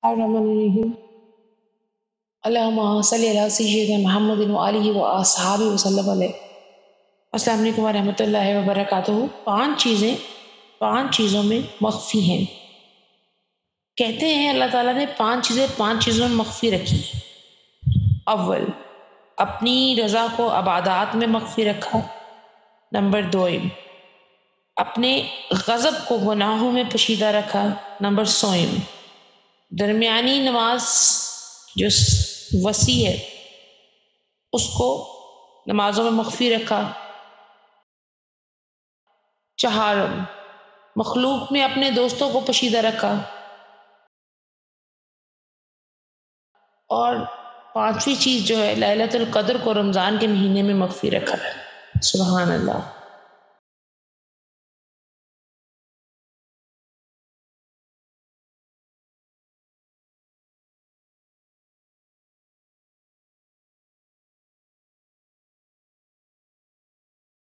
الرحمن الرحیم اللہم صلی علی سیدنا محمد و آلہ و اصحابہ وسلم علیہ۔ السلام علیکم ورحمۃ اللہ وبرکاتہ۔ پانچ چیزوں میں مخفی ہیں۔ کہتے ہیں اللہ تعالیٰ نے پانچ چیزوں میں مخفی رکھی۔ اول، اپنی رضا کو عبادات میں مخفی رکھا۔ نمبر دو، اپنے غضب کو گناہوں میں پوشیدہ رکھا۔ نمبر سوئم، درمیانی نماز جو وسیع ہے اس کو نمازوں میں مخفی رکھا۔ چہارم، مخلوق میں اپنے دوستوں کو پوشیدہ رکھا۔ اور پانچویں چیز جو ہے لیلۃ القدر کو رمضان کے مہینے میں مخفی رکھا ہے۔ سبحان اللہ۔